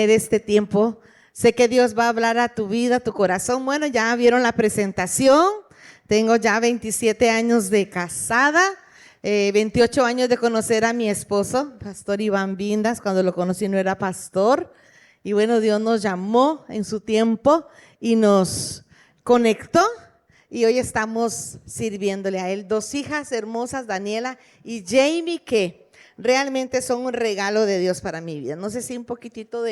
Este tiempo, sé que Dios va a hablar a tu vida, a tu corazón. Bueno, ya vieron la presentación. Tengo ya 27 años de casada, 28 años de conocer a mi esposo, Pastor Iván Vindas. Cuando lo conocí no era pastor. Y bueno, Dios nos llamó en su tiempo y nos conectó. Y hoy estamos sirviéndole a él. 2 hijas hermosas, Daniela y Jamie, que realmente son un regalo de Dios para mi vida. No sé si un poquitito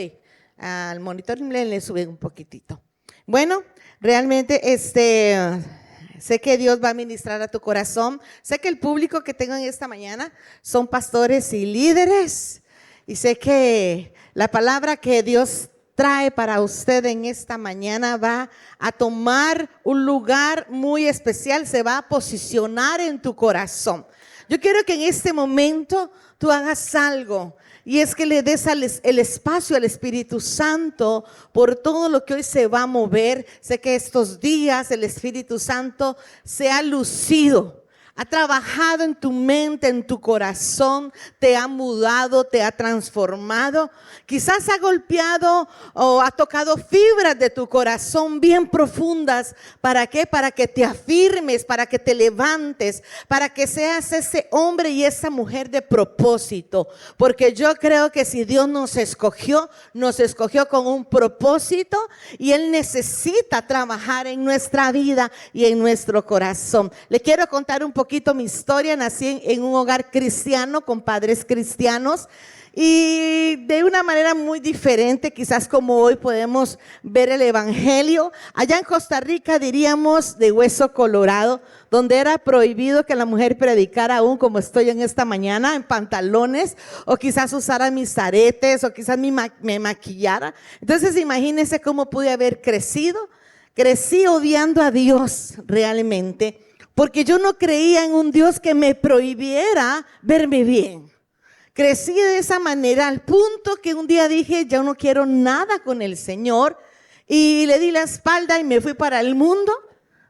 al monitor le sube un poquitito. Bueno, realmente sé que Dios va a ministrar a tu corazón. Sé que el público que tengo en esta mañana son pastores y líderes. Y sé que la palabra que Dios trae para usted en esta mañana va a tomar un lugar muy especial, se va a posicionar en tu corazón. Yo quiero que en este momento tú hagas algo, y es que le des el espacio al Espíritu Santo por todo lo que hoy se va a mover. Sé que estos días el Espíritu Santo se ha lucido, ha trabajado en tu mente, en tu corazón, te ha mudado, te ha transformado. Quizás ha golpeado o ha tocado fibras de tu corazón bien profundas. ¿Para qué? Para que te afirmes, para que te levantes, para que seas ese hombre y esa mujer de propósito. Porque yo creo que si Dios nos escogió con un propósito, y Él necesita trabajar en nuestra vida y en nuestro corazón. Le quiero contar un poquito mi historia. Nací en un hogar cristiano con padres cristianos, y de una manera muy diferente, quizás como hoy podemos ver el evangelio. Allá en Costa Rica diríamos de hueso colorado, donde era prohibido que la mujer predicara, aún como estoy en esta mañana, en pantalones, o quizás usara mis aretes, o quizás me maquillara. Entonces imagínense cómo pude haber crecido. Crecí odiando a Dios realmente, porque yo no creía en un Dios que me prohibiera verme bien. Crecí de esa manera al punto que un día dije, yo no quiero nada con el Señor, y le di la espalda y me fui para el mundo.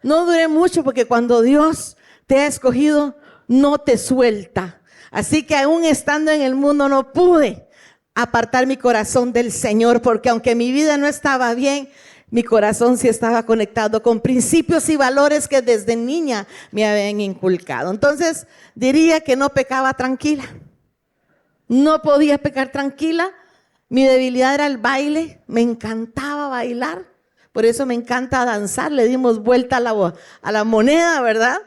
No duré mucho, porque cuando Dios te ha escogido, no te suelta. Así que aún estando en el mundo no pude apartar mi corazón del Señor, porque aunque mi vida no estaba bien, mi corazón sí estaba conectado con principios y valores que desde niña me habían inculcado. Entonces diría que no pecaba tranquila. No podía pecar tranquila. Mi debilidad era el baile. Me encantaba bailar. Por eso me encanta danzar. Le dimos vuelta a la moneda, ¿verdad?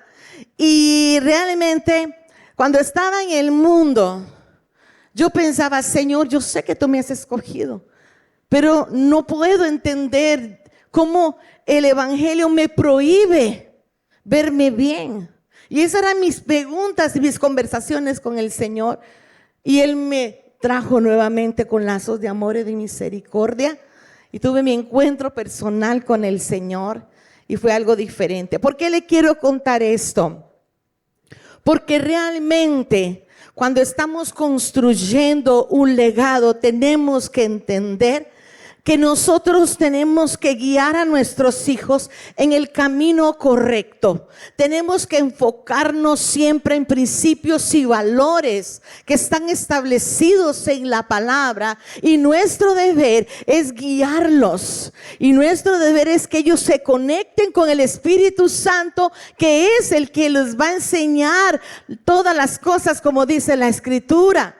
Y realmente cuando estaba en el mundo, yo pensaba, Señor, yo sé que tú me has escogido, pero no puedo entender cómo el evangelio me prohíbe verme bien. Y esas eran mis preguntas y mis conversaciones con el Señor. Y Él me trajo nuevamente con lazos de amor y de misericordia. Y tuve mi encuentro personal con el Señor. Y fue algo diferente. ¿Por qué le quiero contar esto? Porque realmente cuando estamos construyendo un legado, tenemos que entender que nosotros tenemos que guiar a nuestros hijos en el camino correcto. Tenemos que enfocarnos siempre en principios y valores que están establecidos en la palabra, y nuestro deber es guiarlos, y nuestro deber es que ellos se conecten con el Espíritu Santo, que es el que les va a enseñar todas las cosas, como dice la Escritura.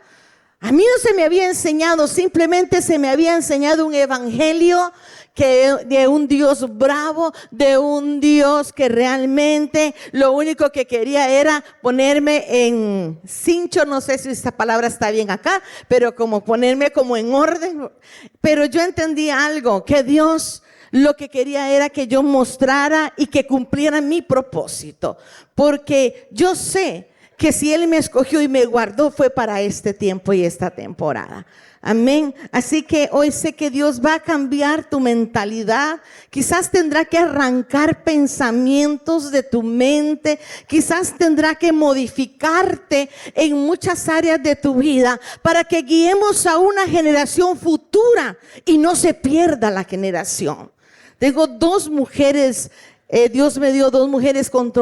A mí no se me había enseñado, simplemente se me había enseñado un evangelio de un Dios bravo, de un Dios que realmente lo único que quería era ponerme en cincho. No sé si esta palabra está bien acá, pero como ponerme como en orden. Pero yo entendí algo, que Dios lo que quería era que yo mostrara y que cumpliera mi propósito, porque yo sé que si Él me escogió y me guardó fue para este tiempo y esta temporada. Amén. Así que hoy sé que Dios va a cambiar tu mentalidad. Quizás tendrá que arrancar pensamientos de tu mente. Quizás tendrá que modificarte en muchas áreas de tu vida para que guiemos a una generación futura y no se pierda la generación. Tengo 2 mujeres Dios me dio 2 mujeres con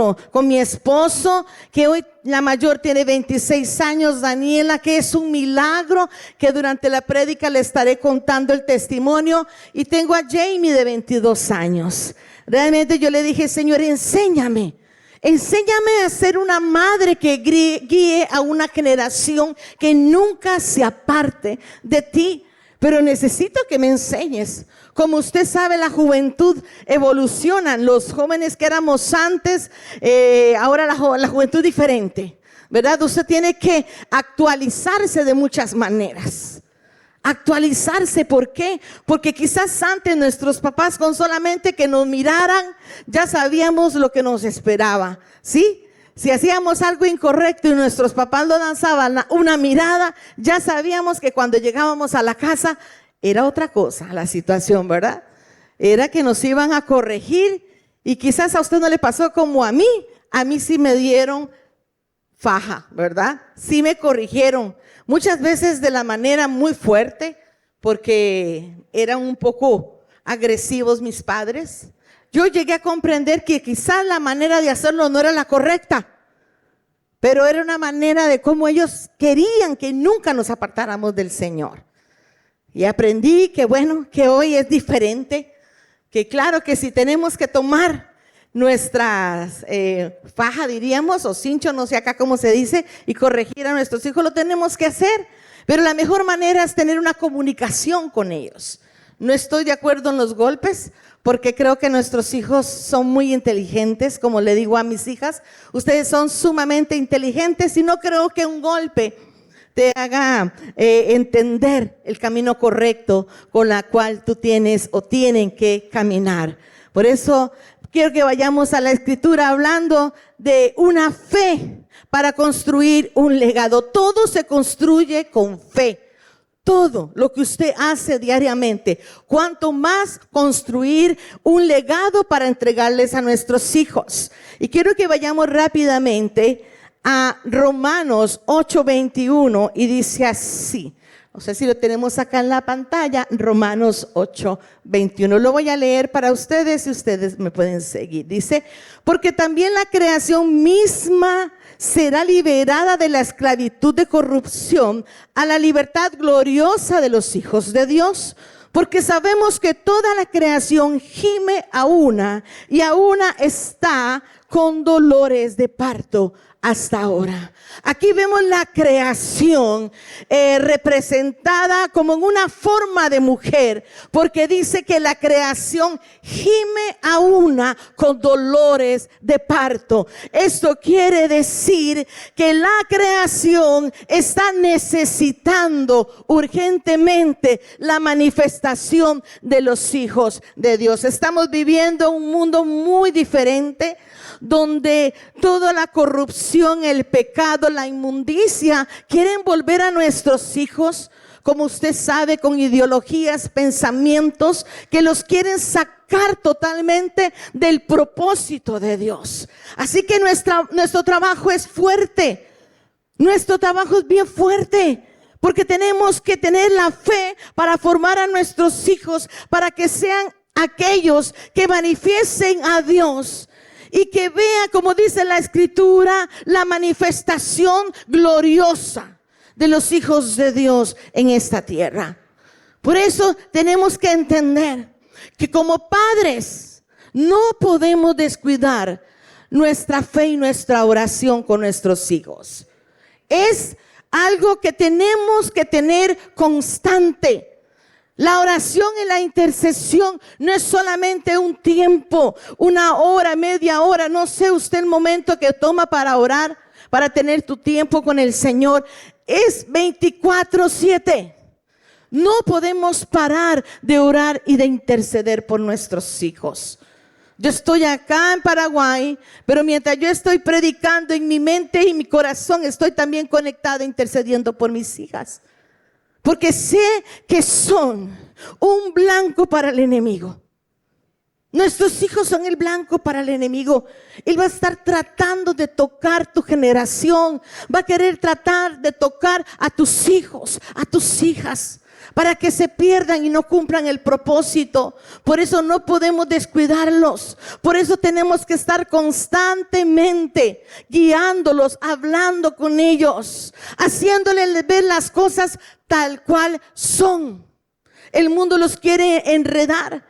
mi esposo, que hoy la mayor tiene 26 años, Daniela, que es un milagro, que durante la prédica le estaré contando el testimonio. Y tengo a Jamie de 22 años. Realmente yo le dije, Señor, enséñame a ser una madre que guíe a una generación que nunca se aparte de ti. Pero necesito que me enseñes. Como usted sabe, la juventud evoluciona. Los jóvenes que éramos antes, ahora la juventud diferente, ¿verdad? Usted tiene que actualizarse de muchas maneras. Actualizarse, ¿por qué? Porque quizás antes nuestros papás con solamente que nos miraran, ya sabíamos lo que nos esperaba, ¿sí? Si hacíamos algo incorrecto y nuestros papás lo lanzaban una mirada, ya sabíamos que cuando llegábamos a la casa era otra cosa la situación, ¿verdad? Era que nos iban a corregir y quizás a usted no le pasó como a mí sí me dieron faja, ¿verdad? Sí me corrigieron, muchas veces de la manera muy fuerte, porque eran un poco agresivos mis padres. Yo llegué a comprender que quizás la manera de hacerlo no era la correcta, pero era una manera de cómo ellos querían que nunca nos apartáramos del Señor. Y aprendí que bueno, que hoy es diferente, que claro que si tenemos que tomar nuestras faja, diríamos, o cincho, no sé acá cómo se dice, y corregir a nuestros hijos, lo tenemos que hacer. Pero la mejor manera es tener una comunicación con ellos. No estoy de acuerdo en los golpes, porque creo que nuestros hijos son muy inteligentes, como le digo a mis hijas, ustedes son sumamente inteligentes y no creo que un golpe te haga entender el camino correcto con la cual tú tienes o tienen que caminar. Por eso quiero que vayamos a la Escritura hablando de una fe para construir un legado. Todo se construye con fe. Todo lo que usted hace diariamente, cuanto más construir un legado para entregarles a nuestros hijos. Y quiero que vayamos rápidamente a Romanos 8:21 y dice así. No sé si lo tenemos acá en la pantalla, Romanos 8:21. Lo voy a leer para ustedes y ustedes me pueden seguir. Dice, porque también la creación misma será liberada de la esclavitud de corrupción a la libertad gloriosa de los hijos de Dios. Porque sabemos que toda la creación gime a una y a una está con dolores de parto hasta ahora. Aquí vemos la creación representada como en una forma de mujer, porque dice que la creación gime a una con dolores de parto. Esto quiere decir que la creación está necesitando urgentemente la manifestación de los hijos de Dios. Estamos viviendo un mundo muy diferente, donde toda la corrupción, el pecado, la inmundicia quieren volver a nuestros hijos, como usted sabe, con ideologías, pensamientos que los quieren sacar totalmente del propósito de Dios. Así que nuestro trabajo es fuerte, nuestro trabajo es bien fuerte. Porque tenemos que tener la fe para formar a nuestros hijos, para que sean aquellos que manifiesten a Dios y que vea, como dice la Escritura, la manifestación gloriosa de los hijos de Dios en esta tierra. Por eso tenemos que entender que como padres no podemos descuidar nuestra fe y nuestra oración con nuestros hijos. Es algo que tenemos que tener constante. La oración y la intercesión no es solamente un tiempo, una hora, media hora, no sé usted el momento que toma para orar, para tener tu tiempo con el Señor. Es 24/7. No podemos parar de orar y de interceder por nuestros hijos. Yo estoy acá en Paraguay, pero mientras yo estoy predicando, en mi mente y mi corazón estoy también conectada intercediendo por mis hijas. Porque sé que son un blanco para el enemigo. Nuestros hijos son el blanco para el enemigo. Él va a estar tratando de tocar tu generación. Va a querer tratar de tocar a tus hijos, a tus hijas. para que se pierdan y no cumplan el propósito. Por eso no podemos descuidarlos. Por eso tenemos que estar constantemente guiándolos, hablando con ellos, haciéndoles ver las cosas tal cual son. El mundo los quiere enredar,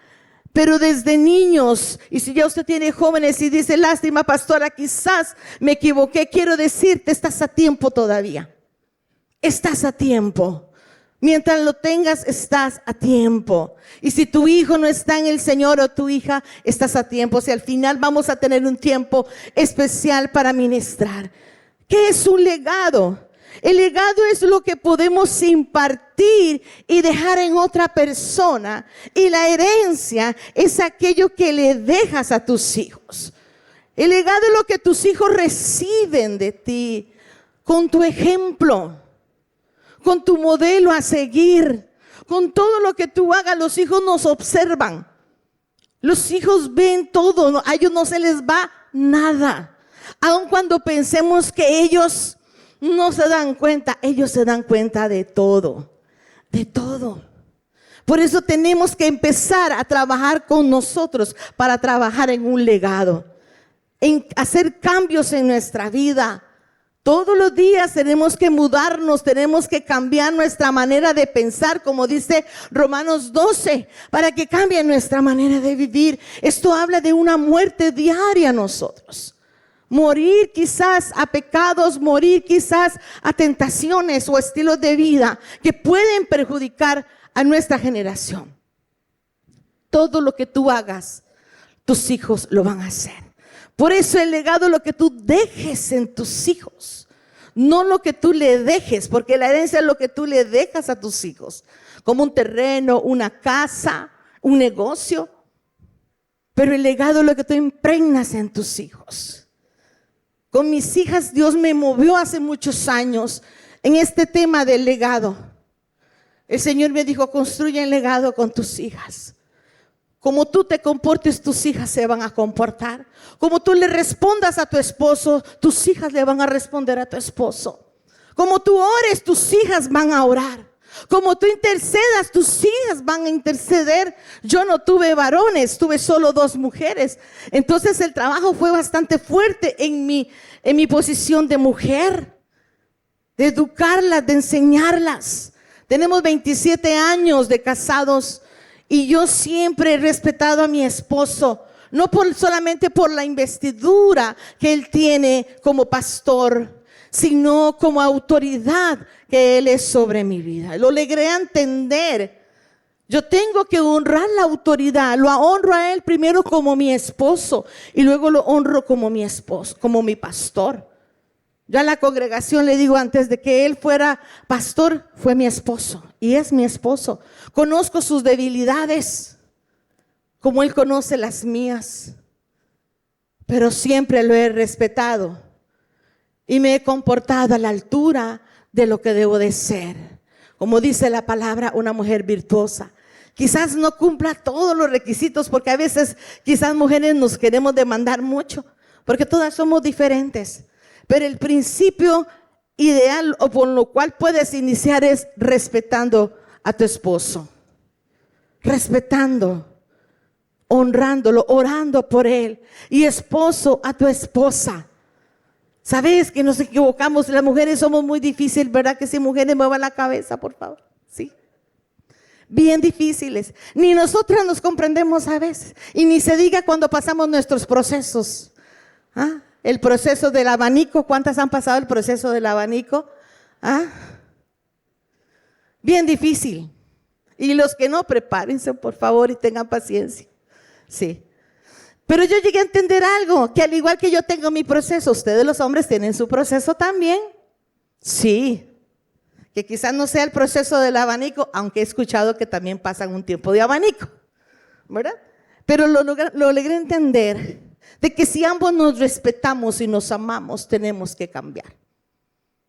pero desde niños, y si ya usted tiene jóvenes y dice, lástima pastora, quizás me equivoqué, quiero decirte, estás a tiempo todavía. Estás a tiempo. Mientras lo tengas, estás a tiempo. Y si tu hijo no está en el Señor o tu hija, estás a tiempo. Si al final vamos a tener un tiempo especial para ministrar. ¿Qué es un legado? El legado es lo que podemos impartir y dejar en otra persona. Y la herencia es aquello que le dejas a tus hijos. El legado es lo que tus hijos reciben de ti con tu ejemplo, con tu modelo a seguir, con todo lo que tú hagas. Los hijos nos observan. Los hijos ven todo, a ellos no se les va nada. Aun cuando pensemos que ellos no se dan cuenta, ellos se dan cuenta de todo, de todo. Por eso tenemos que empezar a trabajar con nosotros para trabajar en un legado, en hacer cambios en nuestra vida. Todos los días tenemos que mudarnos, tenemos que cambiar nuestra manera de pensar, como dice Romanos 12, para que cambie nuestra manera de vivir. Esto habla de una muerte diaria a nosotros. Morir quizás a pecados, morir quizás a tentaciones o estilos de vida que pueden perjudicar a nuestra generación. Todo lo que tú hagas, tus hijos lo van a hacer. Por eso el legado es lo que tú dejes en tus hijos, no lo que tú le dejes, porque la herencia es lo que tú le dejas a tus hijos, como un terreno, una casa, un negocio. Pero el legado es lo que tú impregnas en tus hijos. Con mis hijas Dios me movió hace muchos años en este tema del legado. El Señor me dijo, construye el legado con tus hijas. Como tú te comportes, tus hijas se van a comportar. Como tú le respondas a tu esposo, tus hijas le van a responder a tu esposo. Como tú ores, tus hijas van a orar. Como tú intercedas, tus hijas van a interceder. Yo no tuve varones, tuve solo 2 mujeres. Entonces el trabajo fue bastante fuerte en mi posición de mujer, de educarlas, de enseñarlas. Tenemos 27 años de casados y yo siempre he respetado a mi esposo, no solamente por la investidura que él tiene como pastor, sino como autoridad que Él es sobre mi vida. Lo logré entender. Yo tengo que honrar la autoridad. Lo honro a Él primero como mi esposo y luego lo honro como mi esposo, como mi pastor. Yo a la congregación le digo, antes de que Él fuera pastor, fue mi esposo y es mi esposo. Conozco sus debilidades como Él conoce las mías, pero siempre lo he respetado. Y me he comportado a la altura de lo que debo de ser. Como dice la palabra, una mujer virtuosa. Quizás no cumpla todos los requisitos, porque a veces quizás mujeres nos queremos demandar mucho, porque todas somos diferentes. Pero el principio ideal o por lo cual puedes iniciar es respetando a tu esposo. Respetando, honrándolo, orando por él. Y esposo a tu esposa. ¿Sabes que nos equivocamos? Las mujeres somos muy difíciles, ¿verdad? Que si mujeres muevan la cabeza, por favor. Sí. Bien difíciles. Ni nosotras nos comprendemos a veces. Y ni se diga cuando pasamos nuestros procesos. ¿Ah? El proceso del abanico. ¿Cuántas han pasado el proceso del abanico? ¿Ah? Bien difícil. Y los que no, prepárense, por favor, y tengan paciencia. Sí. Pero yo llegué a entender algo, que al igual que yo tengo mi proceso, ustedes los hombres tienen su proceso también. Sí, que quizás no sea el proceso del abanico, aunque he escuchado que también pasan un tiempo de abanico, ¿verdad? Pero lo logré entender, de que si ambos nos respetamos y nos amamos, tenemos que cambiar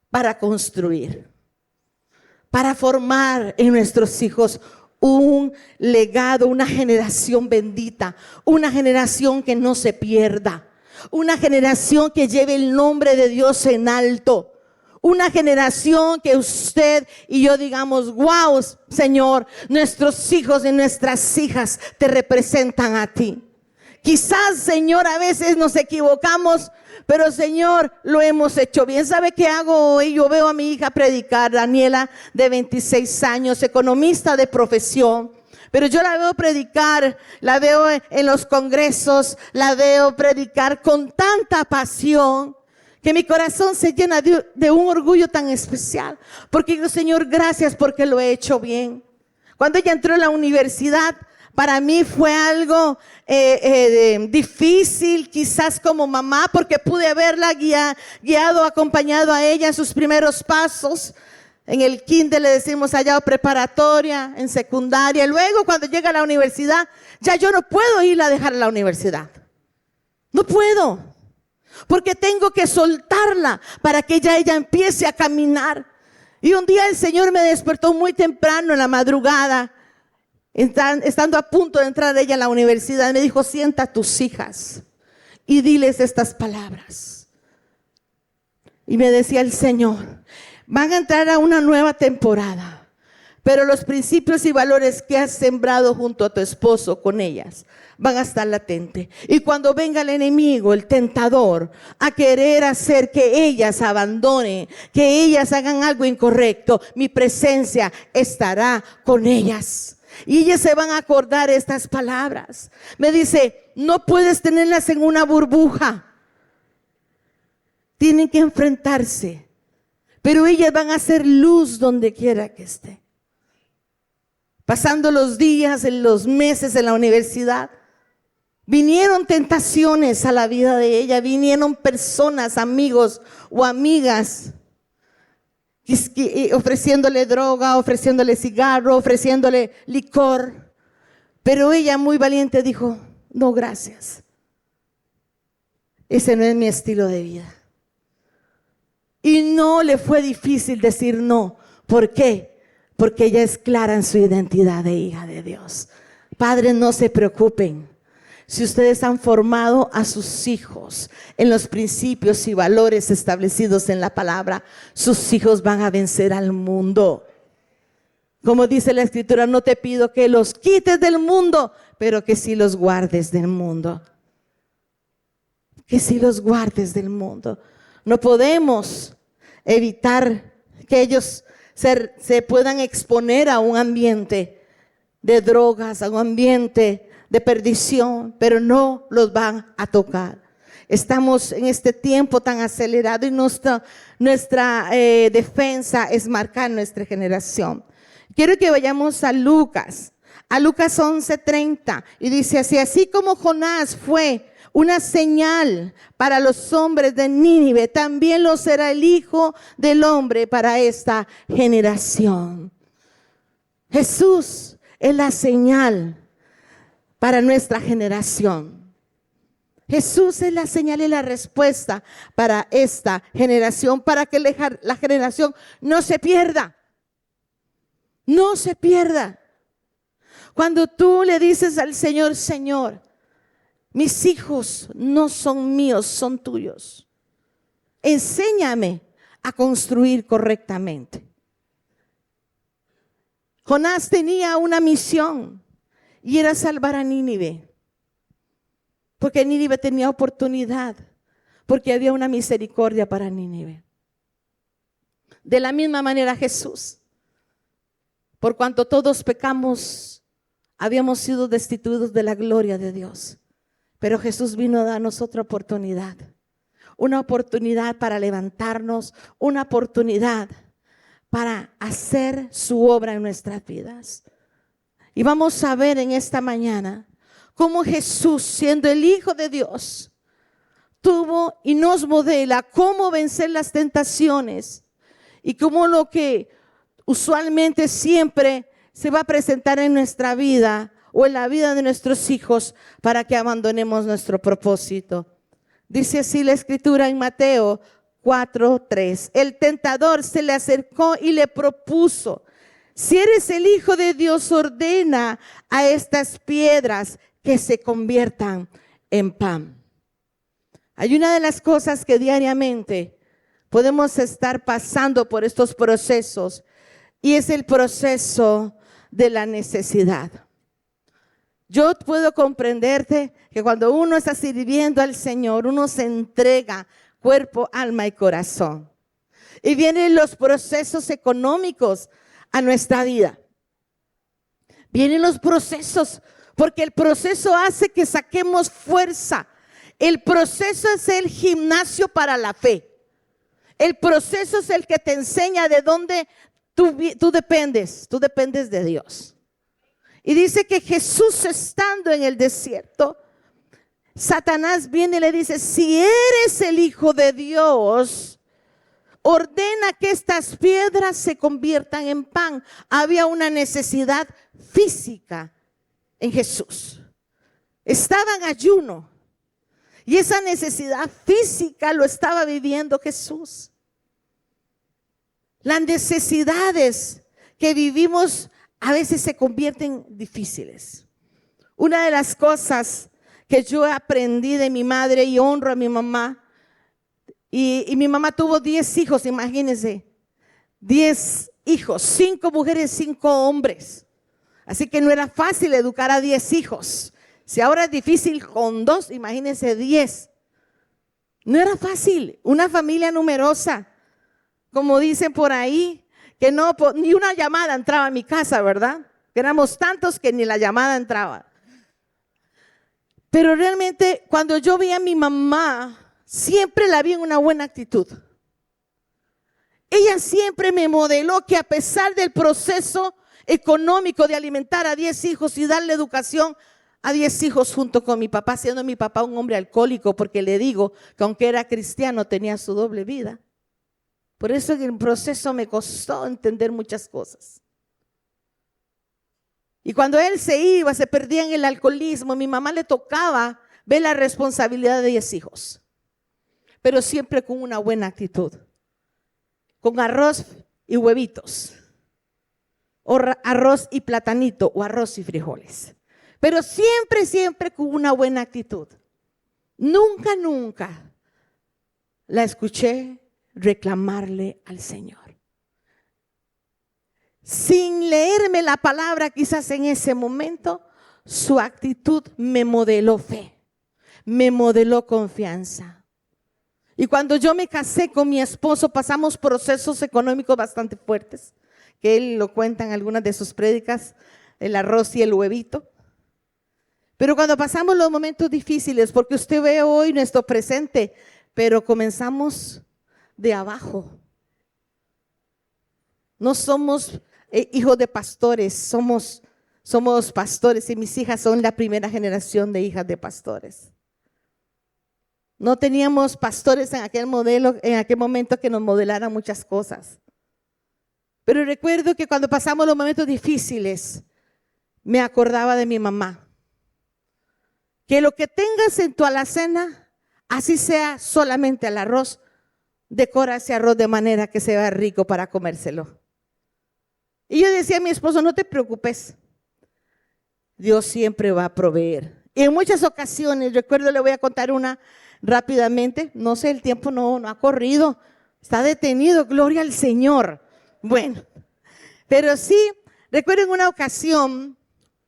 para construir, para formar en nuestros hijos un legado, una generación bendita, una generación que no se pierda, una generación que lleve el nombre de Dios en alto, Una generación que usted y yo digamos, wow, Señor, nuestros hijos y nuestras hijas te representan a ti. Quizás, Señor, a veces nos equivocamos, pero Señor, lo hemos hecho bien. ¿Sabe qué hago hoy? Yo veo a mi hija predicar, Daniela, de 26 años, economista de profesión. Pero yo la veo predicar, la veo en los congresos, la veo predicar con tanta pasión que mi corazón se llena de un orgullo tan especial. Porque digo, Señor, gracias porque lo he hecho bien. Cuando ella entró en la universidad, para mí fue algo difícil, quizás como mamá, porque pude haberla guiado, acompañado a ella en sus primeros pasos. En el kinder le decimos allá, o preparatoria, en secundaria. Luego cuando llega a la universidad, ya yo no puedo irla a dejar a la universidad. No puedo. Porque tengo que soltarla para que ella empiece a caminar. Y un día el Señor me despertó muy temprano en la madrugada, estando a punto de entrar ella a la universidad. Me dijo, sienta a tus hijas y diles estas palabras. Y me decía el Señor, van a entrar a una nueva temporada, pero los principios y valores que has sembrado junto a tu esposo con ellas van a estar latentes. Y cuando venga el enemigo, el tentador, a querer hacer que ellas abandonen, que ellas hagan algo incorrecto, mi presencia estará con ellas. Y ellas se van a acordar estas palabras. Me dice, no puedes tenerlas en una burbuja. Tienen que enfrentarse. Pero ellas van a ser luz donde quiera que esté. Pasando los días, en los meses en la universidad, vinieron tentaciones a la vida de ella. Vinieron personas, amigos o amigas, ofreciéndole droga, ofreciéndole cigarro, ofreciéndole licor. Pero ella muy valiente dijo, no, gracias. Ese no es mi estilo de vida. Y no le fue difícil decir no. ¿Por qué? Porque ella es clara en su identidad de hija de Dios. Padres, no se preocupen. Si ustedes han formado a sus hijos en los principios y valores establecidos en la palabra, sus hijos van a vencer al mundo. Como dice la Escritura, no te pido que los quites del mundo, pero que sí los guardes del mundo. Que sí los guardes del mundo. No podemos evitar que ellos se puedan exponer a un ambiente de drogas, a un ambiente de perdición, pero no los van a tocar. Estamos en este tiempo tan acelerado y nuestra defensa es marcar nuestra generación. Quiero que vayamos a Lucas 11:30, y dice así como Jonás fue una señal para los hombres de Nínive, también lo será el Hijo del Hombre para esta generación. Jesús es la señal para nuestra generación. Jesús es la señal y la respuesta para esta generación, para que la generación no se pierda. No se pierda. Cuando tú le dices al Señor, Señor, mis hijos no son míos, son tuyos. Enséñame a construir correctamente. Jonás tenía una misión y era salvar a Nínive. Porque Nínive tenía oportunidad, porque había una misericordia para Nínive. De la misma manera Jesús, por cuanto todos pecamos, habíamos sido destituidos de la gloria de Dios. Pero Jesús vino a darnos otra oportunidad. Una oportunidad para levantarnos, una oportunidad para hacer su obra en nuestras vidas. Y vamos a ver en esta mañana cómo Jesús, siendo el Hijo de Dios, tuvo y nos modela cómo vencer las tentaciones y cómo lo que usualmente siempre se va a presentar en nuestra vida o en la vida de nuestros hijos para que abandonemos nuestro propósito. Dice así la Escritura en Mateo 4:3. El tentador se le acercó y le propuso: si eres el Hijo de Dios, ordena a estas piedras que se conviertan en pan. Hay una de las cosas que diariamente podemos estar pasando por estos procesos y es el proceso de la necesidad. Yo puedo comprenderte que cuando uno está sirviendo al Señor, uno se entrega cuerpo, alma y corazón. Y vienen los procesos económicos a nuestra vida. Vienen los procesos, porque el proceso hace que saquemos fuerza. El proceso es el gimnasio para la fe. El proceso es el que te enseña de dónde tú dependes. Tú dependes de Dios. Y dice que Jesús, estando en el desierto, Satanás viene y le dice: si eres el Hijo de Dios, ordena que estas piedras se conviertan en pan. Había una necesidad física en Jesús. Estaba en ayuno. Y esa necesidad física lo estaba viviendo Jesús. Las necesidades que vivimos a veces se convierten difíciles. Una de las cosas que yo aprendí de mi madre, y honro a mi mamá, y mi mamá tuvo 10 hijos, imagínense, 10 hijos, 5 mujeres, 5 hombres. Así que no era fácil educar a 10 hijos. Si ahora es difícil con 2, imagínense 10. No era fácil, una familia numerosa, como dicen por ahí, que no, ni una llamada entraba a mi casa, ¿verdad? Éramos tantos que ni la llamada entraba. Pero realmente cuando yo vi a mi mamá, siempre la vi en una buena actitud. Ella siempre me modeló que a pesar del proceso económico de alimentar a 10 hijos y darle educación a 10 hijos junto con mi papá, siendo mi papá un hombre alcohólico, porque le digo que aunque era cristiano tenía su doble vida. Por eso en el proceso me costó entender muchas cosas. Y cuando él se iba, se perdía en el alcoholismo, mi mamá le tocaba ver la responsabilidad de 10 hijos, pero siempre con una buena actitud, con arroz y huevitos, o arroz y platanito, o arroz y frijoles, pero siempre, siempre con una buena actitud. Nunca, nunca la escuché reclamarle al Señor. Sin leerme la palabra, quizás en ese momento, su actitud me modeló fe, me modeló confianza. Y cuando yo me casé con mi esposo, pasamos procesos económicos bastante fuertes, que él lo cuenta en algunas de sus prédicas, el arroz y el huevito. Pero cuando pasamos los momentos difíciles, porque usted ve hoy nuestro presente, pero comenzamos de abajo. No somos hijos de pastores, somos pastores, y mis hijas son la primera generación de hijas de pastores. No teníamos pastores en aquel momento que nos modelaran muchas cosas. Pero recuerdo que cuando pasamos los momentos difíciles, me acordaba de mi mamá. Que lo que tengas en tu alacena, así sea solamente el arroz, decora ese arroz de manera que sea rico para comérselo. Y yo decía a mi esposo: no te preocupes, Dios siempre va a proveer. Y en muchas ocasiones, recuerdo, le voy a contar una rápidamente, no sé, el tiempo no ha corrido, está detenido, gloria al Señor. Bueno, pero sí, recuerdo en una ocasión,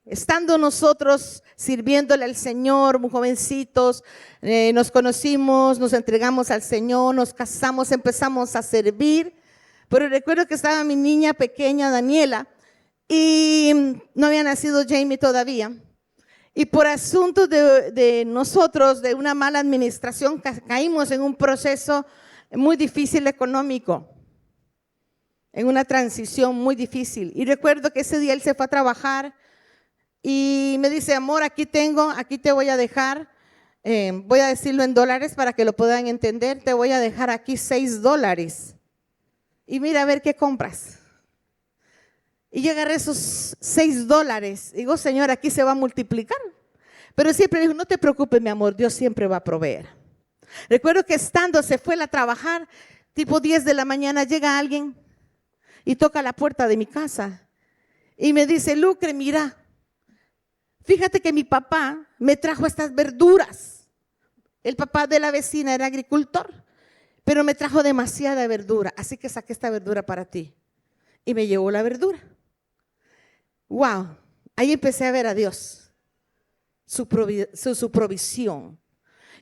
estando nosotros sirviéndole al Señor, muy jovencitos, nos conocimos, nos entregamos al Señor, nos casamos, empezamos a servir. Pero recuerdo que estaba mi niña pequeña, Daniela, y no había nacido Jamie todavía. Y por asuntos de nosotros, de una mala administración, caímos en un proceso muy difícil económico, en una transición muy difícil. Y recuerdo que ese día él se fue a trabajar y me dice: amor, aquí te voy a dejar, voy a decirlo en dólares para que lo puedan entender, te voy a dejar aquí $6. Y mira a ver qué compras. Y yo agarré esos $6. Digo: Señor, aquí se va a multiplicar. Pero siempre dijo: no te preocupes, mi amor, Dios siempre va a proveer. Recuerdo que se fue a trabajar, tipo 10 de la mañana, llega alguien y toca la puerta de mi casa. Y me dice: Lucre, mira, fíjate que mi papá me trajo estas verduras. El papá de la vecina era agricultor. pero me trajo demasiada verdura, así que saqué esta verdura para ti. Y me llevó la verdura. Wow, ahí empecé a ver a Dios, su provisión.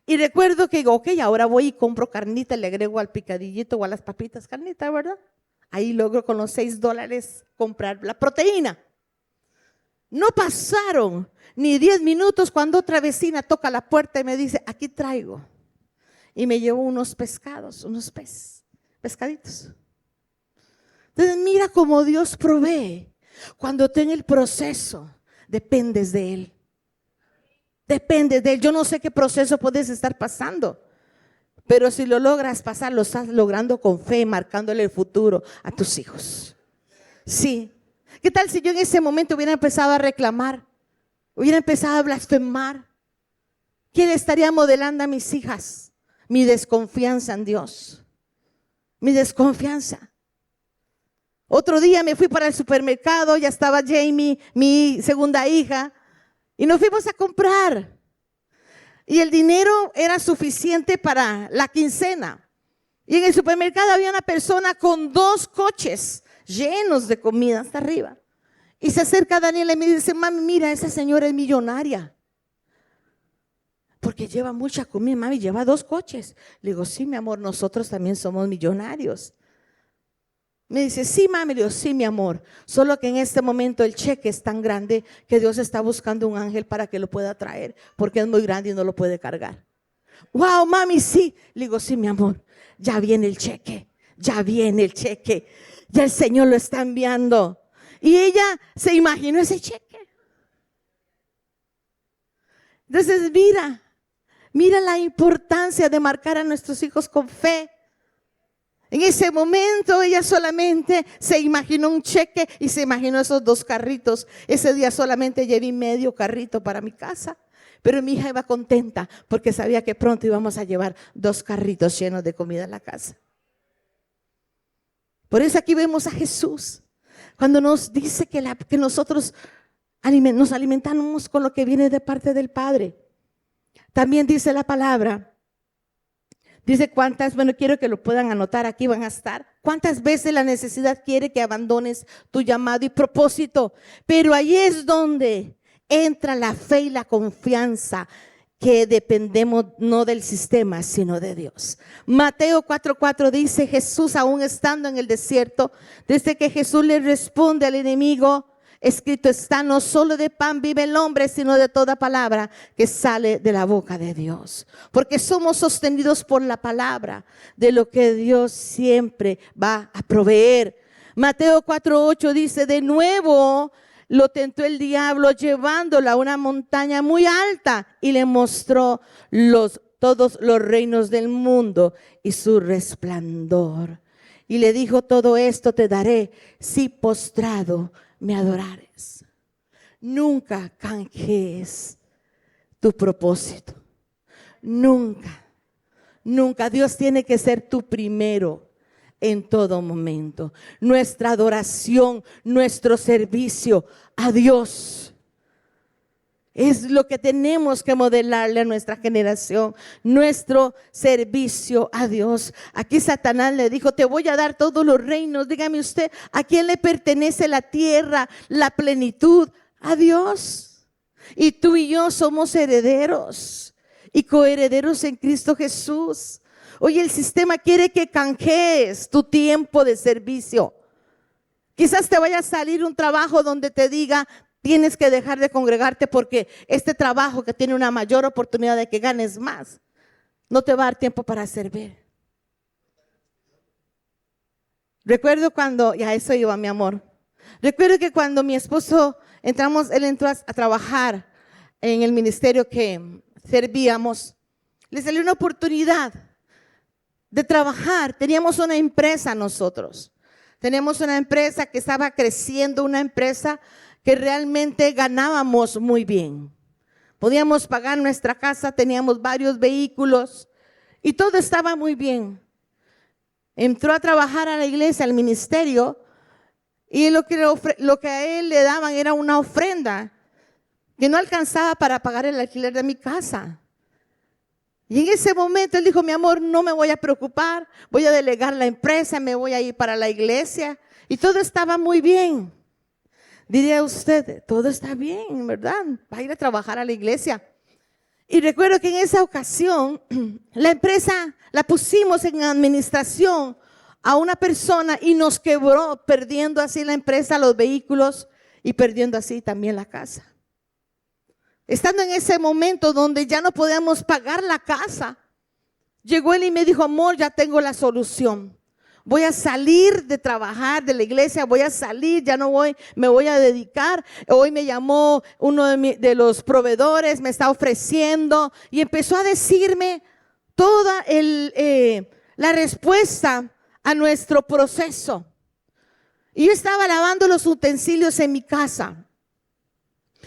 Y recuerdo que digo, ok, ahora voy y compro carnita, le agrego al picadillito o a las papitas carnita, ¿verdad? Ahí logro con los $6 comprar la proteína. No pasaron ni 10 minutos cuando otra vecina toca la puerta y me dice, aquí traigo. Y me llevó unos pescados, unos pescaditos. Entonces mira cómo Dios provee. Cuando tú en el proceso dependes de Él. Dependes de Él. Yo no sé qué proceso puedes estar pasando, pero si lo logras pasar, lo estás logrando con fe, marcándole el futuro a tus hijos. Sí. ¿Qué tal si yo en ese momento hubiera empezado a reclamar? Hubiera empezado a blasfemar. ¿Quién estaría modelando a mis hijas? Mi desconfianza en Dios. Mi desconfianza. Otro día me fui para el supermercado, ya estaba Jamie, mi segunda hija, y nos fuimos a comprar. Y el dinero era suficiente para la quincena. Y en el supermercado había una persona con 2 coches llenos de comida hasta arriba. Y se acerca a Daniela y me dice, mami, mira, esa señora es millonaria. Porque lleva mucha comida, mami, lleva 2 coches. Le digo, sí, mi amor, nosotros también somos millonarios. Me dice, sí, mami. Le digo, sí, mi amor. Solo que en este momento el cheque es tan grande que Dios está buscando un ángel para que lo pueda traer, porque es muy grande y no lo puede cargar. Wow, mami, sí. Le digo, sí, mi amor, ya viene el cheque, ya viene el cheque. Ya el Señor lo está enviando. Y ella se imaginó ese cheque. Entonces mira la importancia de marcar a nuestros hijos con fe. En ese momento ella solamente se imaginó un cheque y se imaginó esos 2 carritos. Ese día solamente llevé medio carrito para mi casa, pero mi hija iba contenta porque sabía que pronto íbamos a llevar 2 carritos llenos de comida a la casa. Por eso aquí vemos a Jesús cuando nos dice que nosotros nos alimentamos con lo que viene de parte del Padre. También dice la palabra. Dice quiero que lo puedan anotar, aquí van a estar. ¿Cuántas veces la necesidad quiere que abandones tu llamado y propósito? Pero ahí es donde entra la fe y la confianza, que dependemos no del sistema, sino de Dios. Mateo 4:4 dice, Jesús aún estando en el desierto, desde que Jesús le responde al enemigo, escrito está, no solo de pan vive el hombre, sino de toda palabra que sale de la boca de Dios. Porque somos sostenidos por la palabra de lo que Dios siempre va a proveer. Mateo 4:8 dice, de nuevo lo tentó el diablo llevándolo a una montaña muy alta y le mostró todos los reinos del mundo y su resplandor. Y le dijo, todo esto te daré si postrado me adorares. Nunca canjees tu propósito. Nunca, nunca. Dios tiene que ser tu primero en todo momento. Nuestra adoración, nuestro servicio a Dios es lo que tenemos que modelarle a nuestra generación, nuestro servicio a Dios. Aquí Satanás le dijo, te voy a dar todos los reinos. Dígame usted, ¿a quién le pertenece la tierra, la plenitud? A Dios. Y tú y yo somos herederos y coherederos en Cristo Jesús. Hoy el sistema quiere que canjees tu tiempo de servicio. Quizás te vaya a salir un trabajo donde te diga, tienes que dejar de congregarte porque este trabajo que tiene una mayor oportunidad de que ganes más, no te va a dar tiempo para servir. Recuerdo cuando, ya eso iba mi amor. Recuerdo que cuando mi esposo él entró a trabajar en el ministerio que servíamos, le salió una oportunidad de trabajar. Teníamos una empresa nosotros. Teníamos una empresa que estaba creciendo, una empresa que realmente ganábamos muy bien. Podíamos pagar nuestra casa, teníamos varios vehículos y todo estaba muy bien. Entró a trabajar a la iglesia, al ministerio, y lo que a él le daban era una ofrenda que no alcanzaba para pagar el alquiler de mi casa. Y en ese momento él dijo, mi amor, no me voy a preocupar, voy a delegar la empresa, me voy a ir para la iglesia. Y todo estaba muy bien. Diría usted, todo está bien, ¿verdad? Va a ir a trabajar a la iglesia. Y recuerdo que en esa ocasión, la empresa la pusimos en administración a una persona y nos quebró, perdiendo así la empresa, los vehículos y perdiendo así también la casa. Estando en ese momento donde ya no podíamos pagar la casa, llegó él y me dijo, amor, ya tengo la solución. Voy a salir de trabajar de la iglesia, voy a salir, ya no voy, me voy a dedicar. Hoy me llamó uno de los proveedores, me está ofreciendo y empezó a decirme toda la respuesta a nuestro proceso. Y yo estaba lavando los utensilios en mi casa.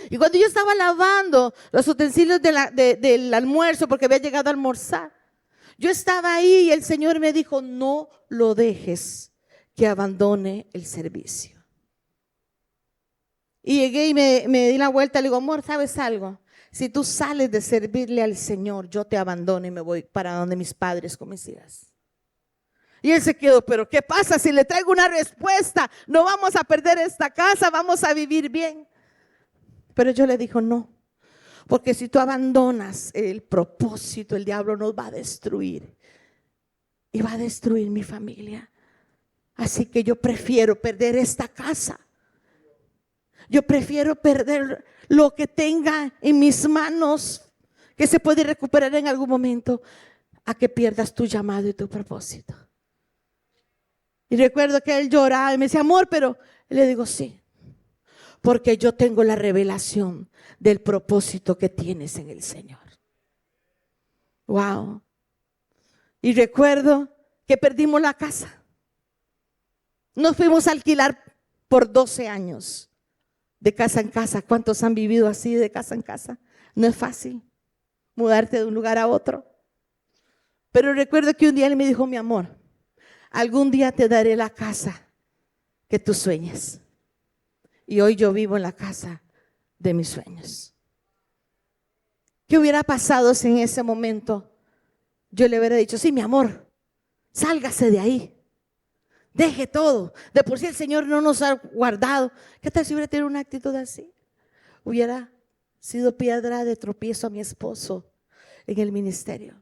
Y cuando yo estaba lavando los utensilios del almuerzo, porque había llegado a almorzar, yo estaba ahí y el Señor me dijo, no lo dejes que abandone el servicio. Y llegué y me di la vuelta y le digo, amor, ¿sabes algo? Si tú sales de servirle al Señor, yo te abandono y me voy para donde mis padres con mis hijas. Y él se quedó, pero ¿qué pasa si le traigo una respuesta? No vamos a perder esta casa, vamos a vivir bien. Pero yo le dije, no, porque si tú abandonas el propósito, el diablo nos va a destruir y va a destruir mi familia. Así que yo prefiero perder esta casa. Yo prefiero perder lo que tenga en mis manos, que se puede recuperar en algún momento, a que pierdas tu llamado y tu propósito. Y recuerdo que él lloraba y me decía, amor, pero le digo, sí. Porque yo tengo la revelación del propósito que tienes en el Señor. Wow. Y recuerdo que perdimos la casa. Nos fuimos a alquilar por 12 años. De casa en casa. ¿Cuántos han vivido así de casa en casa? No es fácil mudarte de un lugar a otro. Pero recuerdo que un día él me dijo, mi amor, algún día te daré la casa que tú sueñas. Y hoy yo vivo en la casa de mis sueños. ¿Qué hubiera pasado si en ese momento yo le hubiera dicho, sí, mi amor, sálgase de ahí, deje todo? De por sí el Señor no nos ha guardado. ¿Qué tal si hubiera tenido una actitud así? Hubiera sido piedra de tropiezo a mi esposo en el ministerio.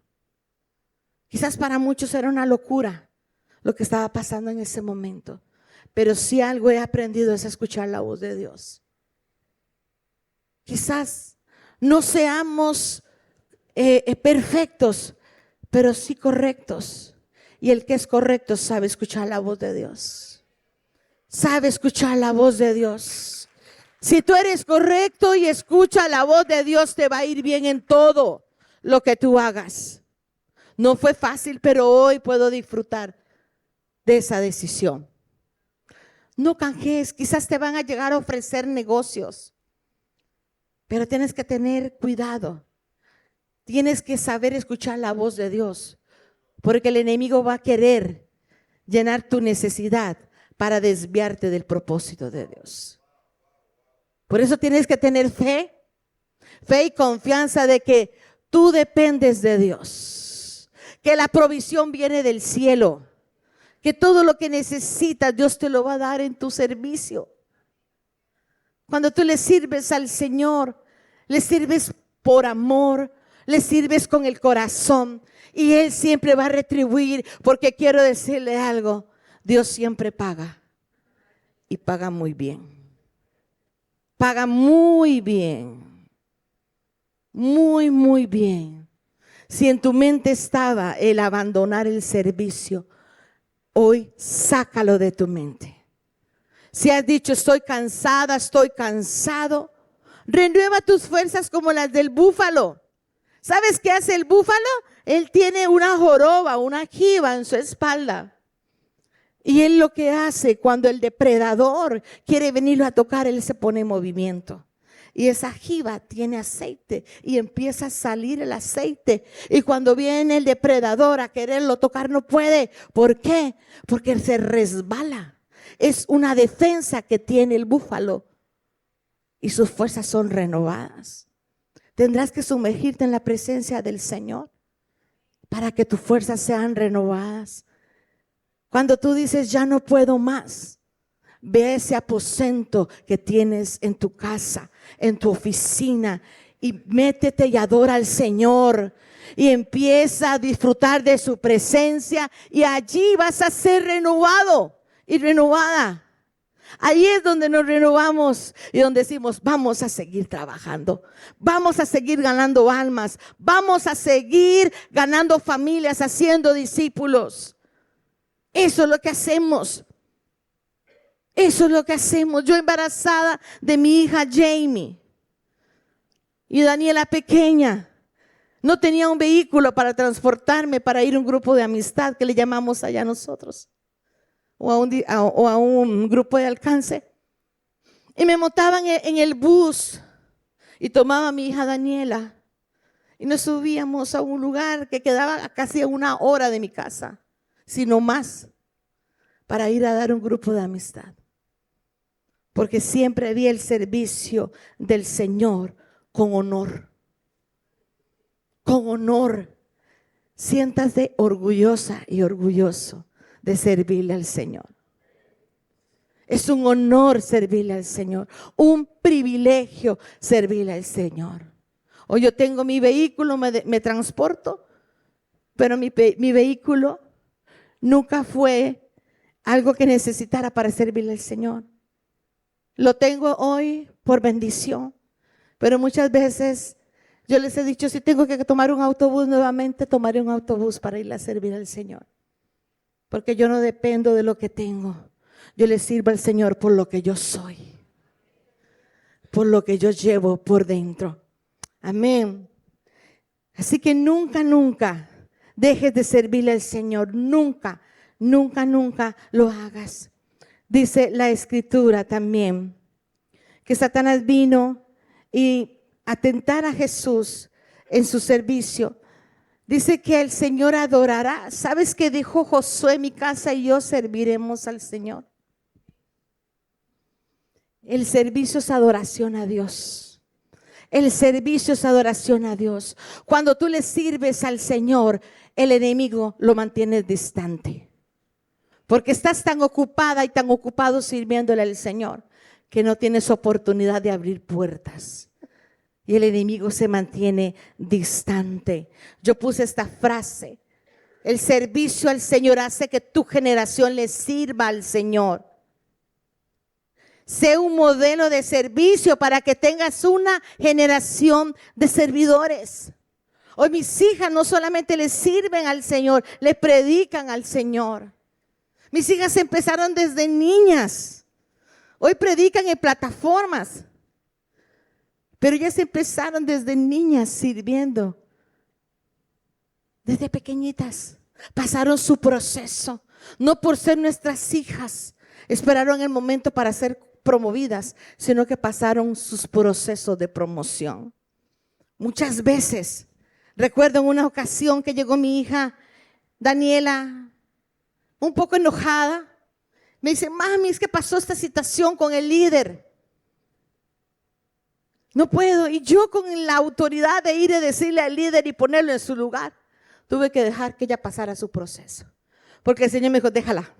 Quizás para muchos era una locura lo que estaba pasando en ese momento. Pero si algo he aprendido es escuchar la voz de Dios. Quizás no seamos perfectos, pero sí correctos. Y el que es correcto sabe escuchar la voz de Dios. Sabe escuchar la voz de Dios. Si tú eres correcto y escucha la voz de Dios, te va a ir bien en todo lo que tú hagas. No fue fácil, pero hoy puedo disfrutar de esa decisión. No canjees, quizás te van a llegar a ofrecer negocios, pero tienes que tener cuidado. Tienes que saber escuchar la voz de Dios, porque el enemigo va a querer llenar tu necesidad para desviarte del propósito de Dios. Por eso tienes que tener fe y confianza de que tú dependes de Dios, que la provisión viene del cielo. Que todo lo que necesitas, Dios te lo va a dar en tu servicio. Cuando tú le sirves al Señor, le sirves por amor, le sirves con el corazón y Él siempre va a retribuir, porque quiero decirle algo, Dios siempre paga y paga muy bien. Paga muy bien, muy bien. Si en tu mente estaba el abandonar el servicio, hoy sácalo de tu mente. Si has dicho estoy cansada, estoy cansado, renueva tus fuerzas como las del búfalo. ¿Sabes qué hace el búfalo? Él tiene una joroba, una jiba en su espalda. Y él lo que hace cuando el depredador quiere venirlo a tocar, él se pone en movimiento. Y esa jiba tiene aceite y empieza a salir el aceite. Y cuando viene el depredador a quererlo tocar, no puede. ¿Por qué? Porque se resbala. Es una defensa que tiene el búfalo. Y sus fuerzas son renovadas. Tendrás que sumergirte en la presencia del Señor. para que tus fuerzas sean renovadas. Cuando tú dices, ya no puedo más, ve a ese aposento que tienes en tu casa, en tu oficina, y métete y adora al Señor. Y empieza a disfrutar de su presencia, y allí vas a ser renovado y renovada. Ahí es donde nos renovamos y donde decimos, vamos a seguir trabajando, vamos a seguir ganando almas, vamos a seguir ganando familias, haciendo discípulos. Eso es lo que hacemos. Eso es lo que hacemos. Yo embarazada de mi hija Jamie y Daniela pequeña, no tenía un vehículo para transportarme para ir a un grupo de amistad que le llamamos allá nosotros, o a un grupo de alcance. Y me montaban en el bus y tomaba a mi hija Daniela y nos subíamos a un lugar que quedaba casi a 1 hora de mi casa, sino más, para ir a dar un grupo de amistad. Porque siempre vi el servicio del Señor con honor. Con honor. Siéntate orgullosa y orgulloso de servirle al Señor. Es un honor servirle al Señor, un privilegio servirle al Señor. Hoy yo tengo mi vehículo, me transporto, pero mi vehículo nunca fue algo que necesitara para servirle al Señor. Lo tengo hoy por bendición, pero muchas veces yo les he dicho, si tengo que tomar un autobús nuevamente, tomaré un autobús para ir a servir al Señor. Porque yo no dependo de lo que tengo. Yo le sirvo al Señor por lo que yo soy, por lo que yo llevo por dentro. Amén. Así que nunca, nunca dejes de servirle al Señor. Nunca, nunca, nunca lo hagas. Dice la Escritura también que Satanás vino y a tentar a Jesús en su servicio. Dice que el Señor adorará. ¿Sabes qué dijo Josué? Mi casa y yo serviremos al Señor. El servicio es adoración a Dios. El servicio es adoración a Dios. Cuando tú le sirves al Señor, el enemigo lo mantiene distante. Porque estás tan ocupada y tan ocupado sirviéndole al Señor que no tienes oportunidad de abrir puertas. Y el enemigo se mantiene distante. Yo puse esta frase: el servicio al Señor hace que tu generación le sirva al Señor. Sé un modelo de servicio para que tengas una generación de servidores. Hoy mis hijas no solamente le sirven al Señor, le predican al Señor. Mis hijas empezaron desde niñas. Hoy predican en plataformas. Pero ellas empezaron desde niñas sirviendo. Desde pequeñitas. Pasaron su proceso. No por ser nuestras hijas esperaron el momento para ser promovidas, sino que pasaron sus procesos de promoción. Muchas veces, recuerdo en una ocasión que llegó mi hija Daniela, un poco enojada. Me dice, mami, es que pasó esta situación con el líder. No puedo. Y yo con la autoridad de ir y decirle al líder y ponerlo en su lugar, tuve que dejar que ella pasara su proceso. Porque el Señor me dijo, déjala,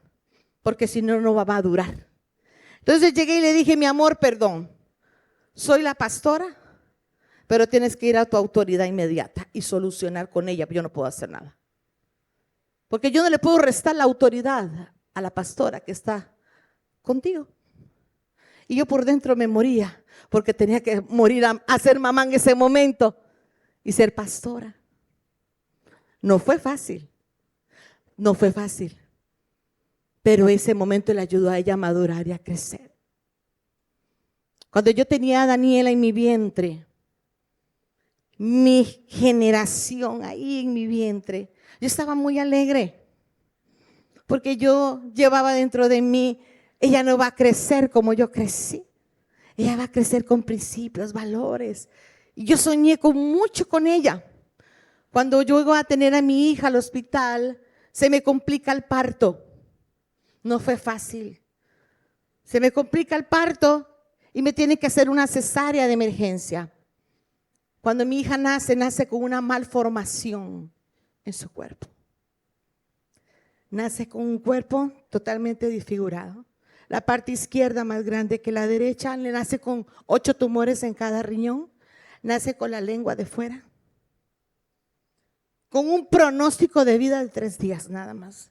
porque si no, no va a durar. Entonces llegué y le dije, mi amor, perdón, soy la pastora, pero tienes que ir a tu autoridad inmediata y solucionar con ella, yo no puedo hacer nada. Porque yo no le puedo restar la autoridad a la pastora que está contigo. Y yo por dentro me moría, porque tenía que morir a ser mamá en ese momento y ser pastora. No fue fácil, no fue fácil. Pero ese momento le ayudó a ella a madurar y a crecer. Cuando yo tenía a Daniela en mi vientre, mi generación ahí en mi vientre, yo estaba muy alegre. Porque yo llevaba dentro de mí, ella no va a crecer como yo crecí. Ella va a crecer con principios, valores. Y yo soñé mucho con ella. Cuando yo llego a tener a mi hija al hospital, se me complica el parto. No fue fácil. Se me complica el parto y me tiene que hacer una cesárea de emergencia. Cuando mi hija nace con una malformación en su cuerpo. Nace con un cuerpo totalmente desfigurado. La parte izquierda más grande que la derecha, le nace con 8 tumores en cada riñón, nace con la lengua de fuera, con un pronóstico de vida de 3 días nada más.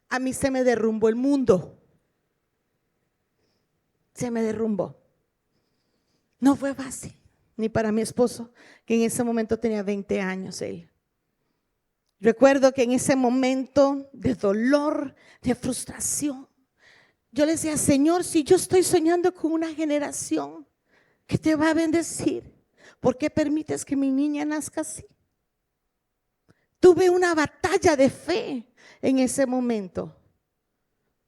A mí se me derrumbó el mundo, se me derrumbó. No fue fácil, ni para mi esposo, que en ese momento tenía 20 años él. Recuerdo que en ese momento de dolor, de frustración, yo le decía, Señor, si yo estoy soñando con una generación que te va a bendecir, ¿por qué permites que mi niña nazca así? Tuve una batalla de fe en ese momento,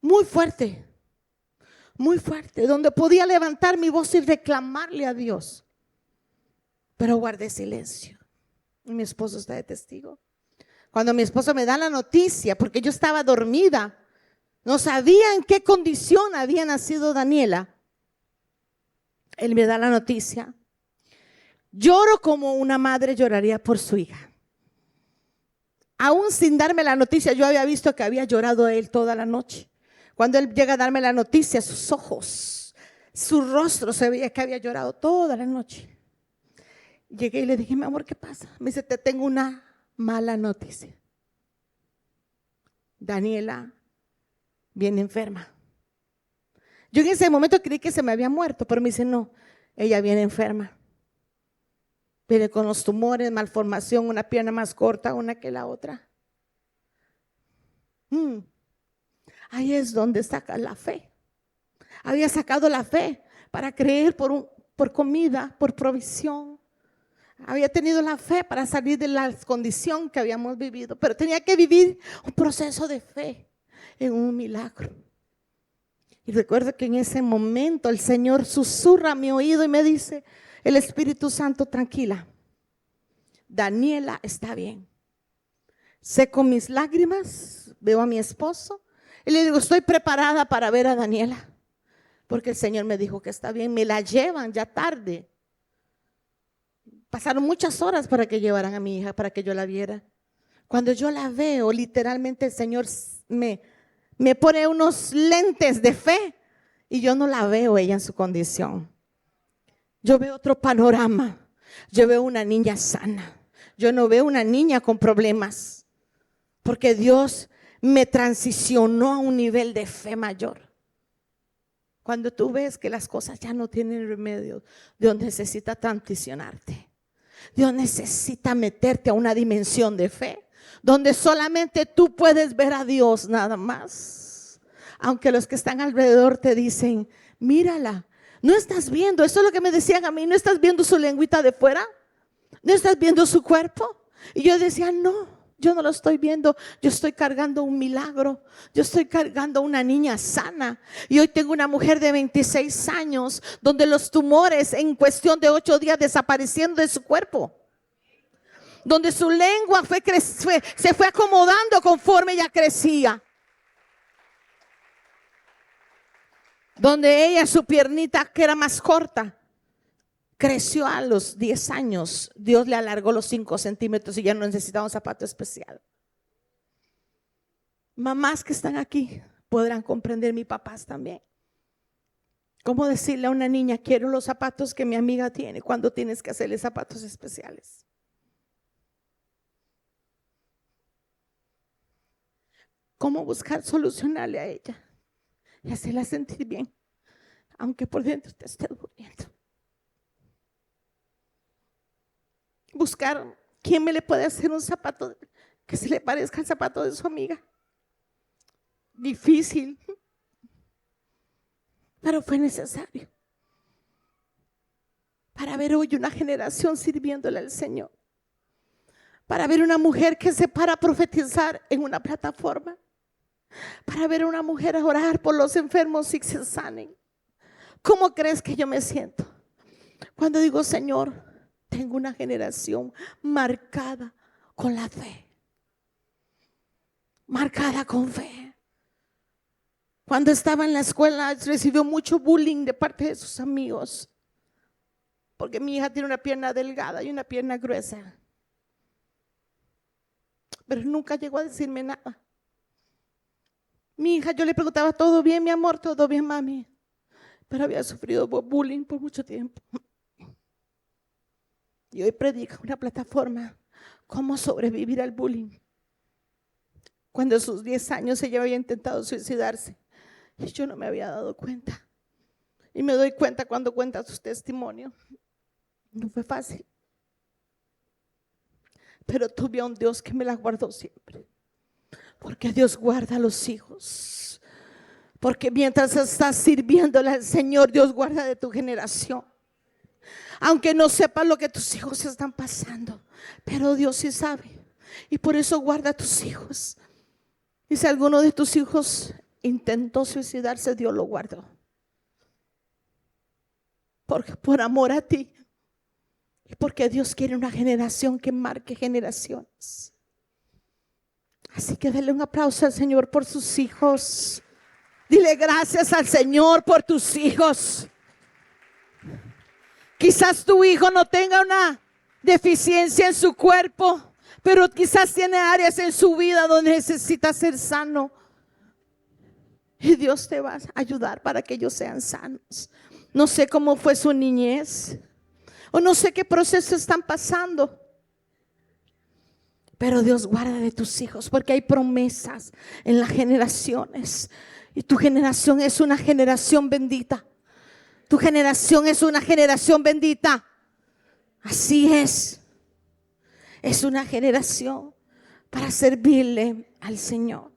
muy fuerte, donde podía levantar mi voz y reclamarle a Dios, pero guardé silencio. Y mi esposo está de testigo. Cuando mi esposo me da la noticia, porque yo estaba dormida, no sabía en qué condición había nacido Daniela. Él me da la noticia. Lloro como una madre lloraría por su hija. Aún sin darme la noticia, yo había visto que había llorado él toda la noche. Cuando él llega a darme la noticia, sus ojos, su rostro se veía que había llorado toda la noche. Llegué y le dije, mi amor, ¿qué pasa? Me dice, te tengo una mala noticia. Daniela viene enferma. Yo en ese momento creí que se me había muerto, pero me dice, no, ella viene enferma. Viene con los tumores, malformación, una pierna más corta una que la otra. Ahí es donde saca la fe. Había sacado la fe para creer por comida, por provisión. Había tenido la fe para salir de la condición que habíamos vivido, pero tenía que vivir un proceso de fe en un milagro. Y recuerdo que en ese momento el Señor susurra a mi oído y me dice, el Espíritu Santo, tranquila, Daniela está bien. Seco mis lágrimas, veo a mi esposo y le digo, estoy preparada para ver a Daniela, porque el Señor me dijo que está bien. Me la llevan ya tarde. Pasaron muchas horas para que llevaran a mi hija, para que yo la viera. Cuando yo la veo, literalmente el Señor me pone unos lentes de fe y yo no la veo ella en su condición. Yo veo otro panorama. Yo veo una niña sana. Yo no veo una niña con problemas, porque Dios me transicionó a un nivel de fe mayor. Cuando tú ves que las cosas ya no tienen remedio, Dios necesita transicionarte. Dios necesita meterte a una dimensión de fe donde solamente tú puedes ver a Dios nada más. Aunque los que están alrededor te dicen, mírala, no estás viendo, eso es lo que me decían a mí, no estás viendo su lengüita de fuera, no estás viendo su cuerpo. Y yo decía, no, yo no lo estoy viendo, yo estoy cargando un milagro, yo estoy cargando una niña sana. Y hoy tengo una mujer de 26 años donde los tumores en cuestión de 8 días desapareciendo de su cuerpo, donde su lengua se fue acomodando conforme ella crecía, donde ella, su piernita que era más corta, creció a los 10 años. Dios le alargó los 5 centímetros y ya no necesitaba un zapato especial. Mamás que están aquí podrán comprender, mis papás también. ¿Cómo decirle a una niña, quiero los zapatos que mi amiga tiene, cuando tienes que hacerle zapatos especiales? ¿Cómo buscar solucionarle a ella y hacerla sentir bien, aunque por dentro te esté durmiendo? Buscar quién me le puede hacer un zapato que se le parezca al zapato de su amiga. Difícil, pero fue necesario para ver hoy una generación sirviéndole al Señor, para ver una mujer que se para a profetizar en una plataforma, para ver a una mujer a orar por los enfermos y que se sanen. ¿Cómo crees que yo me siento cuando digo, Señor, tengo una generación marcada con la fe, marcada con fe? Cuando estaba en la escuela recibió mucho bullying de parte de sus amigos, porque mi hija tiene una pierna delgada y una pierna gruesa. pero nunca llegó a decirme nada. Mi hija, yo le preguntaba, ¿todo bien, mi amor? ¿Todo bien, mami? Pero había sufrido bullying por mucho tiempo. Y hoy predica una plataforma, cómo sobrevivir al bullying. Cuando a sus 10 años ella había intentado suicidarse y yo no me había dado cuenta. Y me doy cuenta cuando cuenta sus testimonios. No fue fácil. Pero tuve a un Dios que me la guardó siempre. Porque Dios guarda a los hijos. Porque mientras estás sirviéndole al Señor, Dios guarda de tu generación. Aunque no sepas lo que tus hijos están pasando, pero Dios sí sabe. Y por eso guarda a tus hijos. Y si alguno de tus hijos intentó suicidarse, Dios lo guardó. Porque por amor a ti. Y porque Dios quiere una generación que marque generaciones. Así que dale un aplauso al Señor por sus hijos. Dile gracias al Señor por tus hijos. Quizás tu hijo no tenga una deficiencia en su cuerpo, pero quizás tiene áreas en su vida donde necesita ser sano. Y Dios te va a ayudar para que ellos sean sanos. No sé cómo fue su niñez, o no sé qué proceso están pasando, pero Dios guarda de tus hijos, porque hay promesas en las generaciones. Y tu generación es una generación bendita. Tu generación es una generación bendita. Así es. Es una generación para servirle al Señor.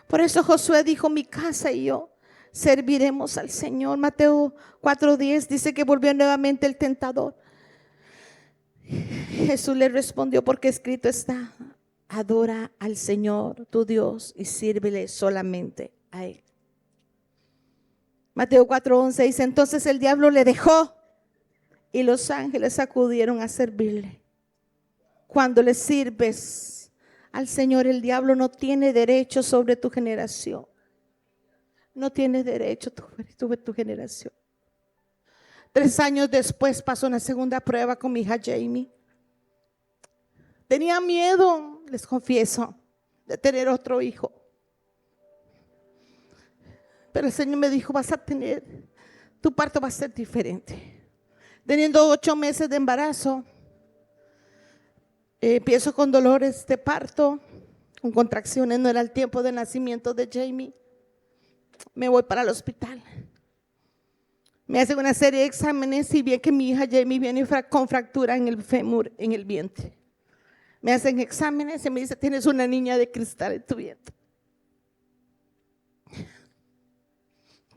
Por eso Josué dijo, mi casa y yo serviremos al Señor. Mateo 4:10 dice que volvió nuevamente el tentador. Jesús le respondió, porque escrito está, adora al Señor tu Dios y sírvele solamente a Él. Mateo 4:11 dice, entonces el diablo le dejó y los ángeles acudieron a servirle. Cuando le sirves al Señor, el diablo no tiene derecho sobre tu generación. No tiene derecho sobre tu generación. 3 años después pasó una segunda prueba con mi hija Jamie. Tenía miedo, les confieso, de tener otro hijo. Pero el Señor me dijo, tu parto va a ser diferente. Teniendo 8 meses de embarazo, empiezo con dolores de parto, con contracciones, no era el tiempo de nacimiento de Jamie. Me voy para el hospital. Me hacen una serie de exámenes y vi que mi hija Jamie viene con fractura en el fémur, en el vientre. Me hacen exámenes y me dice, tienes una niña de cristal en tu vientre.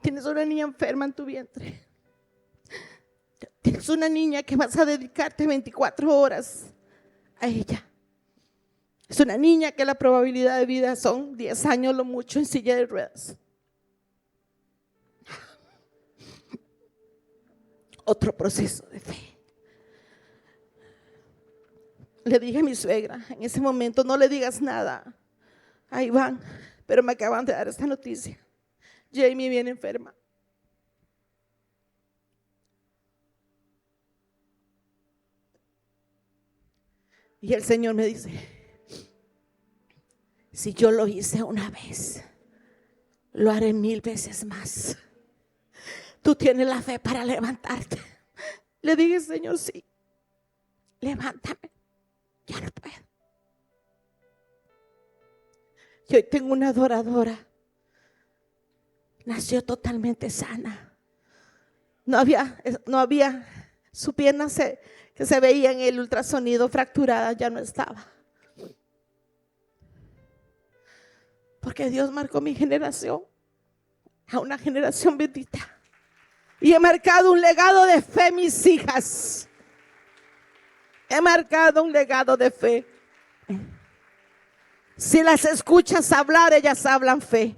Tienes una niña enferma en tu vientre. Tienes una niña que vas a dedicarte 24 horas a ella. Es una niña que la probabilidad de vida son 10 años lo mucho en silla de ruedas. Otro proceso de fe. Le dije a mi suegra, en ese momento, no le digas nada a Iván, pero me acaban de dar esta noticia. Jamie viene enferma. Y el Señor me dice, si yo lo hice una vez, lo haré 1000 veces más. Tú tienes la fe para levantarte. Le dije, Señor, sí, levántame, ya no puedo. Y hoy tengo una adoradora. Nació totalmente sana. No había, su pierna que se veía en el ultrasonido fracturada, ya no estaba. Porque Dios marcó mi generación a una generación bendita. Y he marcado un legado de fe, mis hijas. He marcado un legado de fe. Si las escuchas hablar, ellas hablan fe.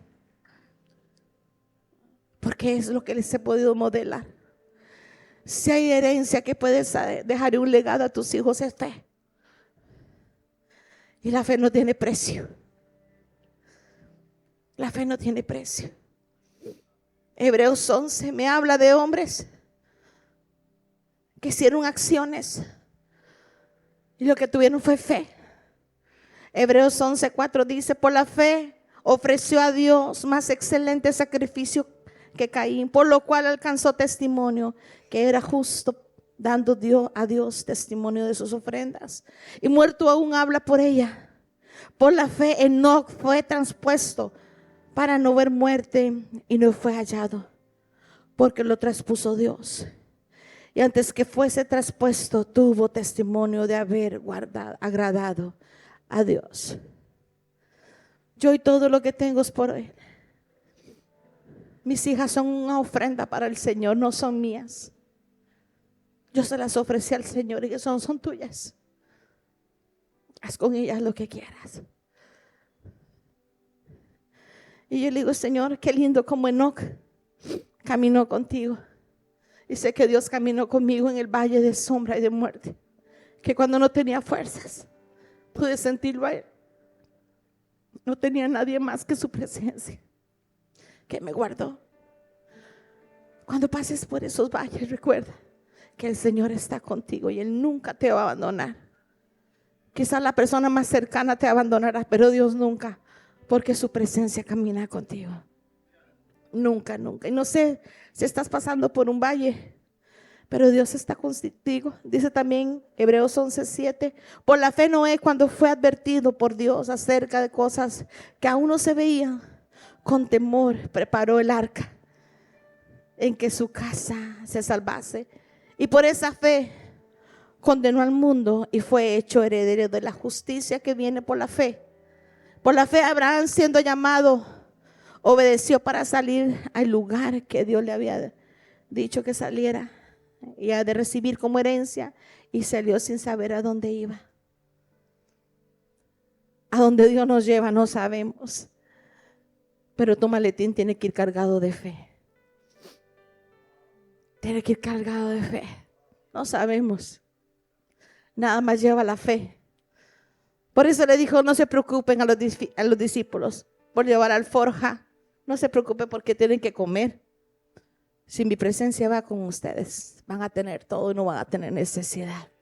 Porque es lo que les he podido modelar. Si hay herencia que puedes dejar un legado a tus hijos, es fe. Y la fe no tiene precio. La fe no tiene precio. Hebreos 11 me habla de hombres que hicieron acciones y lo que tuvieron fue fe. Hebreos 11:4 dice: por la fe ofreció a Dios más excelente sacrificio que Caín, por lo cual alcanzó testimonio que era justo, dando a Dios testimonio de sus ofrendas. Y muerto aún habla por ella. Por la fe Enoc fue traspuesto para no ver muerte y no fue hallado, porque lo traspuso Dios. Y antes que fuese traspuesto, tuvo testimonio de haber agradado a Dios. Yo y todo lo que tengo es por Él. Mis hijas son una ofrenda para el Señor, no son mías. Yo se las ofrecí al Señor y son tuyas. Haz con ellas lo que quieras. Y yo le digo: Señor, qué lindo como Enoc caminó contigo. Y sé que Dios caminó conmigo en el valle de sombra y de muerte, que cuando no tenía fuerzas pude sentirlo a Él. No tenía nadie más que su presencia, que me guardó. Cuando pases por esos valles, recuerda que el Señor está contigo y Él nunca te va a abandonar. Quizás la persona más cercana te abandonará, pero Dios nunca, porque su presencia camina contigo. Nunca, nunca. Y no sé si estás pasando por un valle, pero Dios está contigo. Dice también Hebreos 11:7: por la fe Noé, cuando fue advertido por Dios acerca de cosas que aún no se veían, con temor preparó el arca en que su casa se salvase. Y por esa fe condenó al mundo y fue hecho heredero de la justicia que viene por la fe. Por la fe Abraham, siendo llamado, obedeció para salir al lugar que Dios le había dicho que saliera y ha de recibir como herencia, y salió sin saber a dónde iba. A dónde Dios nos lleva no sabemos, pero tu maletín tiene que ir cargado de fe. Tiene que ir cargado de fe. No sabemos. Nada más lleva la fe. Por eso le dijo: no se preocupen a los discípulos por llevar alforja. No se preocupen porque tienen que comer. Si mi presencia va con ustedes, van a tener todo y no van a tener necesidad.